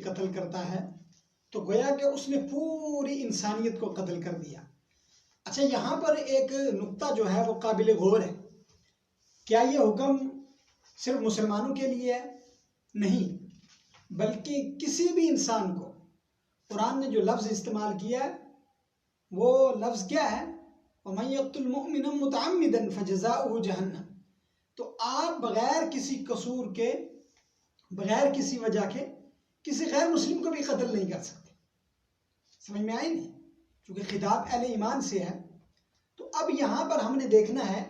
قتل کرتا ہے تو گویا کہ اس نے پوری انسانیت کو قتل کر دیا۔ اچھا، یہاں پر ایک نقطہ جو ہے وہ قابل غور ہے، کیا یہ حکم صرف مسلمانوں کے لیے ہے؟ نہیں، بلکہ کسی بھی انسان کو قرآن نے جو لفظ استعمال کیا ہے وہ لفظ کیا ہے؟ وَمَن يَقْتُلْ مُؤْمِنًا مُتَعَمِّدًا فَجَزَاؤُهُ جَهَنَّمُ۔ تو آپ بغیر کسی قصور کے، بغیر کسی وجہ کے کسی غیر مسلم کو بھی قتل نہیں کر سکتے۔ سمجھ میں آئی نہیں؟ چونکہ خطاب اہل ایمان سے ہے، تو اب یہاں پر ہم نے دیکھنا ہے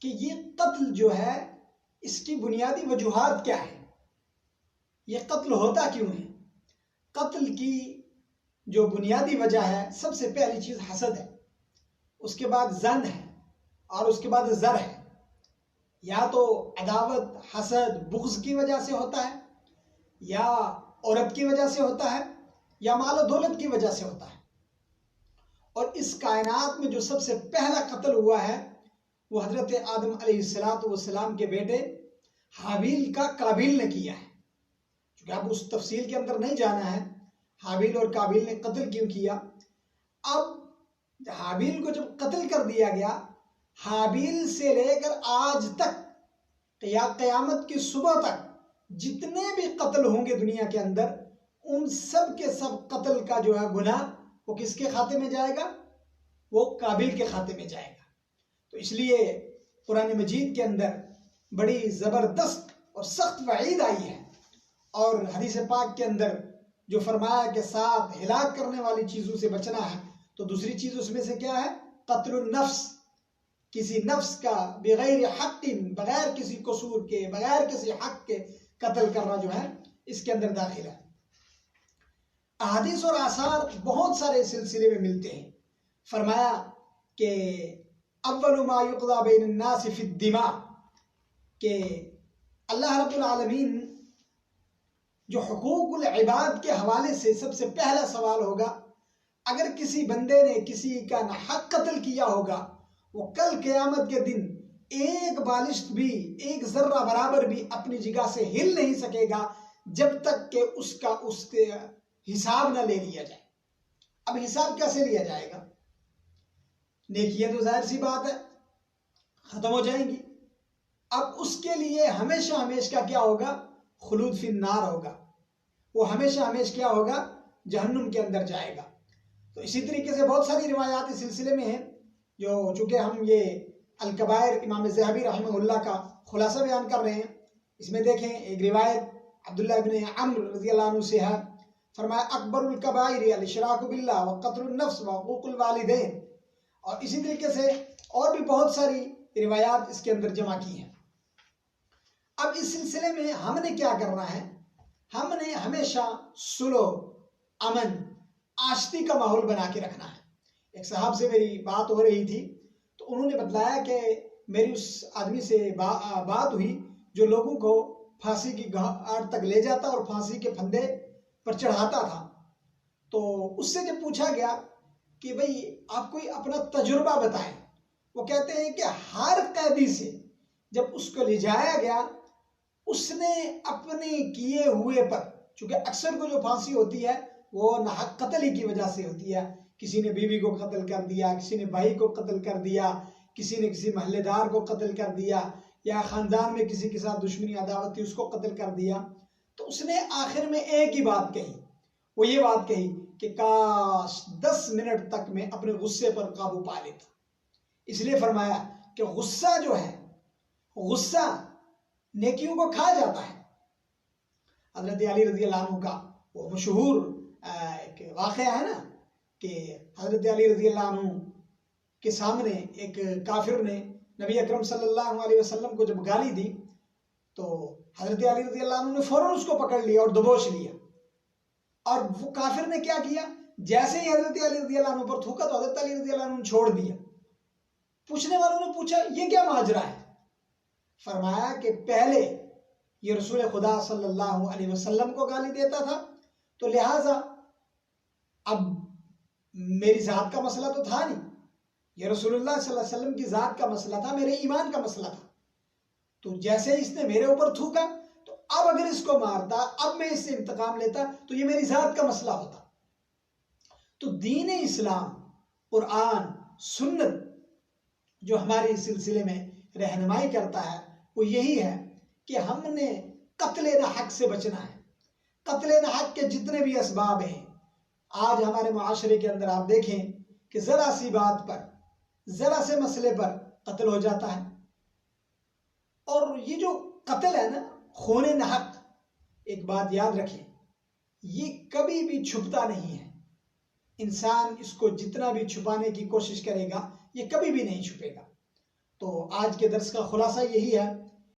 کہ یہ قتل جو ہے اس کی بنیادی وجوہات کیا ہے، یہ قتل ہوتا کیوں ہے؟ قتل کی جو بنیادی وجہ ہے، سب سے پہلی چیز حسد ہے، اس کے بعد ظن ہے، اور اس کے بعد زر ہے۔ یا تو عداوت، حسد، بغض کی وجہ سے ہوتا ہے، یا عورت کی وجہ سے ہوتا ہے، یا مال و دولت کی وجہ سے ہوتا ہے۔ اور اس کائنات میں جو سب سے پہلا قتل ہوا ہے وہ حضرت آدم علیہ السلام کے بیٹے حابیل کا قابیل نے کیا ہے۔ چونکہ اب اس تفصیل کے اندر نہیں جانا ہے حابیل اور قابیل نے قتل کیوں کیا۔ اب حابیل کو جب قتل کر دیا گیا، حابیل سے لے کر آج تک یا قیامت کی صبح تک جتنے بھی قتل ہوں گے دنیا کے اندر، ان سب کے سب قتل کا جو ہے گناہ وہ کس کے کھاتے میں جائے گا؟ وہ قابیل کے کھاتے میں جائے گا۔ تو اس لیے قرآن مجید کے اندر بڑی زبردست اور سخت وعید آئی ہے، اور حدیث پاک کے اندر جو فرمایا کہ 7 ہلاک کرنے والی چیزوں سے بچنا ہے، تو دوسری چیز اس میں سے کیا ہے؟ قتل النفس، کسی نفس کا بغیر حق، بغیر کسی قصور کے، بغیر کسی حق کے قتل کرنا جو ہے اس کے اندر داخل ہے۔ احادیث اور آثار بہت سارے سلسلے میں ملتے ہیں۔ فرمایا کہ اول ما یقضى بین الناس فی الدماء، کہ اللہ رب العالمین جو حقوق العباد کے حوالے سے سب سے پہلا سوال ہوگا، اگر کسی بندے نے کسی کا ناحق قتل کیا ہوگا، وہ کل قیامت کے دن ایک بالشت بھی، ایک ذرہ برابر بھی اپنی جگہ سے ہل نہیں سکے گا جب تک کہ اس کے حساب نہ لے لیا جائے۔ اب حساب کیسے لیا جائے گا؟ نیکیاں تو ظاہر سی بات ہے ختم ہو جائیں گی، اب اس کے لیے ہمیشہ ہمیشہ کا کیا ہوگا؟ خلود فی النار ہوگا، وہ ہمیشہ ہمیشہ کیا ہوگا؟ جہنم کے اندر جائے گا۔ تو اسی طریقے سے بہت ساری روایات اس سلسلے میں ہیں، جو چونکہ ہم یہ الکبائر امام ذہبی رحمہ اللہ کا خلاصہ بیان کر رہے ہیں، اس میں دیکھیں ایک روایت عبداللہ بن عمرو رضی اللہ عنہ سے ہے، فرمایا اکبر الکبائر الاشراک باللہ وقتل النفس وحقوق الوالدین، اور اسی طریقے سے اور بھی بہت ساری روایات اس کے اندر جمع کی ہیں۔ اب اس سلسلے میں ہم نے کیا کرنا ہے؟ ہم نے ہمیشہ صلح، امن، آشتی کا ماحول بنا کے رکھنا ہے۔ ایک صاحب سے میری بات ہو رہی تھی تو انہوں نے بتلایا کہ میری اس آدمی سے بات ہوئی جو لوگوں کو پھانسی کی گھاٹ تک لے جاتا اور پھانسی کے پھندے پر چڑھاتا تھا۔ تو اس سے جب پوچھا گیا کہ بھئی آپ کوئی اپنا تجربہ بتائیں، وہ کہتے ہیں کہ ہر قیدی سے جب اس کو لے جایا گیا، اس نے اپنے کیے ہوئے پر، چونکہ اکثر کو جو پھانسی ہوتی ہے وہ ناحق قتل ہی کی وجہ سے ہوتی ہے، کسی نے بیوی کو قتل کر دیا، کسی نے بھائی کو قتل کر دیا، کسی نے کسی محلے دار کو قتل کر دیا، یا خاندان میں کسی کے ساتھ دشمنی عداوت تھی اس کو قتل کر دیا۔ تو اس نے آخر میں ایک ہی بات کہی، وہ یہ بات کہی کہ کاش 10 منٹ تک میں اپنے غصے پر قابو پا لیتا۔ اس لیے فرمایا کہ غصہ جو ہے، غصہ نیکیوں کو کھا جاتا ہے۔ حضرت علی رضی اللہ عنہ کا وہ مشہور ایک واقعہ ہے نا، کہ حضرت علی رضی اللہ عنہ کے سامنے ایک کافر نے نبی اکرم صلی اللہ علیہ وسلم کو جب گالی دی تو حضرت علی رضی اللہ عنہ نے فوراً اس کو پکڑ لیا اور دبوچ لیا، اور وہ کافر نے کیا کیا؟ جیسے ہی حضرت علی رضی اللہ عنہ پر تھوکا تو حضرت علی رضی اللہ عنہ نے چھوڑ دیا۔ پوچھنے والوں نے پوچھا یہ کیا ماجرا ہے؟ فرمایا کہ پہلے یہ رسول خدا صلی اللہ علیہ وسلم کو گالی دیتا تھا، تو لہٰذا اب میری ذات کا مسئلہ تو تھا نہیں، یہ رسول اللہ صلی اللہ علیہ وسلم کی ذات کا مسئلہ تھا، میرے ایمان کا مسئلہ تھا۔ تو جیسے اس نے میرے اوپر تھوکا تو اب اگر اس کو مارتا، اب میں اس سے انتقام لیتا تو یہ میری ذات کا مسئلہ ہوتا۔ تو دین اسلام، قرآن، سنت جو ہمارے اس سلسلے میں رہنمائی کرتا ہے وہ یہی ہے کہ ہم نے قتل ناحق سے بچنا ہے۔ قتل ناحق کے جتنے بھی اسباب ہیں، آج ہمارے معاشرے کے اندر آپ دیکھیں کہ ذرا سی بات پر، ذرا سے مسئلے پر قتل ہو جاتا ہے۔ اور یہ جو قتل ہے نا، خون ناحق، ایک بات یاد رکھیں، یہ کبھی بھی چھپتا نہیں ہے۔ انسان اس کو جتنا بھی چھپانے کی کوشش کرے گا، یہ کبھی بھی نہیں چھپے گا۔ تو آج کے درس کا خلاصہ یہی ہے